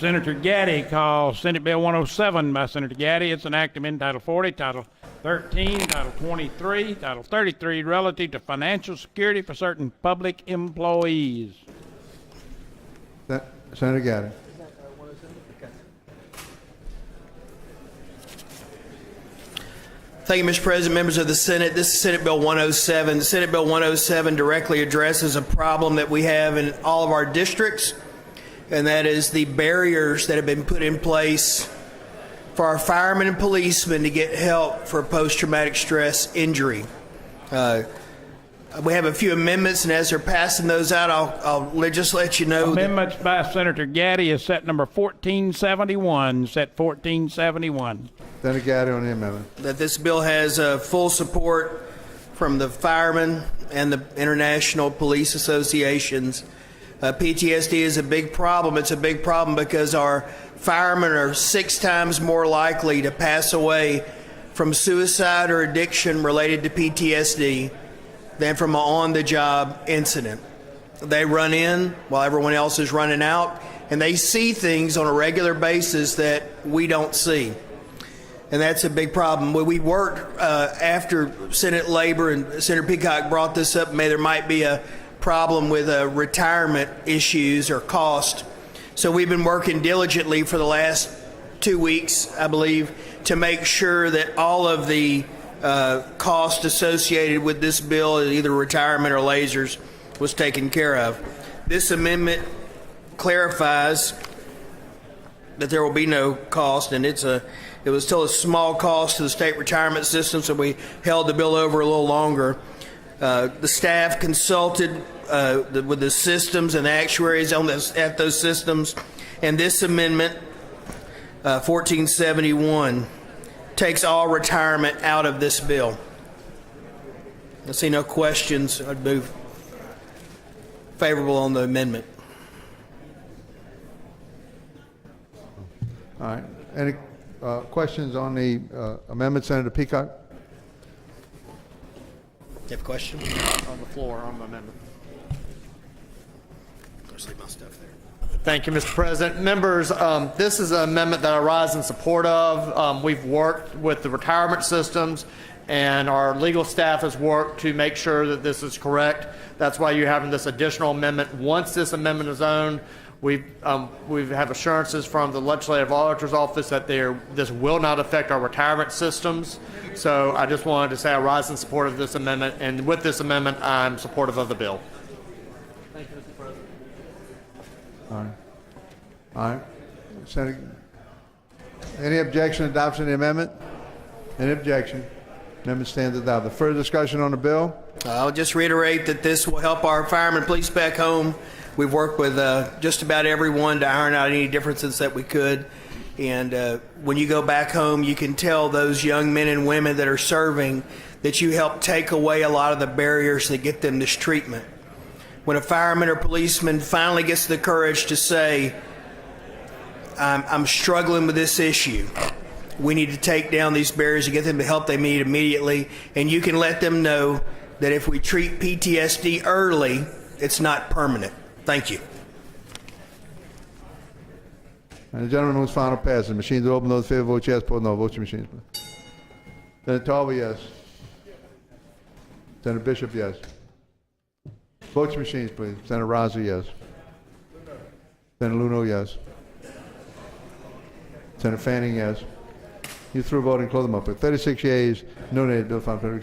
Senator Gatti calls Senate Bill 107 by Senator Gatti. It's an act amending Title 40, Title 13, Title 23, Title 33 relative to financial security for certain public employees. Senator Gatti. Thank you, Mr. President, members of the Senate. This is Senate Bill 107. Senate Bill 107 directly addresses a problem that we have in all of our districts, and that is the barriers that have been put in place for our firemen and policemen to get help for post-traumatic stress injury. We have a few amendments, and as they're passing those out, I'll just let you know. Amendments by Senator Gatti is set number 1471. Set 1471. Senator Gatti on the amendment. That this bill has full support from the firemen and the international police associations. PTSD is a big problem. It's a big problem because our firemen are 6 times more likely to pass away from suicide or addiction related to PTSD than from an on-the-job incident. They run in while everyone else is running out, and they see things on a regular basis that we don't see. And that's a big problem. We worked after Senate Labor, and Senator Peacock brought this up, there might be a problem with retirement issues or cost. So we've been working diligently for the last 2 weeks, I believe, to make sure that all of the cost associated with this bill, either retirement or lasers, was taken care of. This amendment clarifies that there will be no cost, and it was still a small cost to the state retirement system, so we held the bill over a little longer. The staff consulted with the systems and the actuaries at those systems, and this amendment, 1471, takes all retirement out of this bill. I see no questions. I'd move favorable on the amendment. All right. Any questions on the amendment, Senator Peacock? You have a question? On the floor on the amendment. Let's leave my stuff there. Thank you, Mr. President. Members, this is an amendment that I rise in support of. We've worked with the retirement systems, and our legal staff has worked to make sure that this is correct. That's why you're having this additional amendment. Once this amendment is owned, we have assurances from the Legislative Auditor's Office that this will not affect our retirement systems. So I just wanted to say I rise in support of this amendment, and with this amendment, I'm supportive of the bill. Thank you, Mr. President. All right. Senator, any objection to adoption of the amendment? Any objection? Amendment stands adopted. Further discussion on the bill? I'll just reiterate that this will help our firemen and police back home. We've worked with just about everyone to iron out any differences that we could. And when you go back home, you can tell those young men and women that are serving that you help take away a lot of the barriers that get them this treatment. When a fireman or policeman finally gets the courage to say, I'm struggling with this issue, we need to take down these barriers and get them the help they need immediately. And you can let them know that if we treat PTSD early, it's not permanent. Thank you. And the gentleman whose final passes. Machines are open. Those in favor vote yes. Opposed no. Vote your machines, please. Senator Tarver, yes. Senator Bishop, yes. Vote your machines, please. Senator Raza, yes. Senator Luno, yes. Senator Fanning, yes. You through voting. Close them up. 36 yeas, no nays, no final.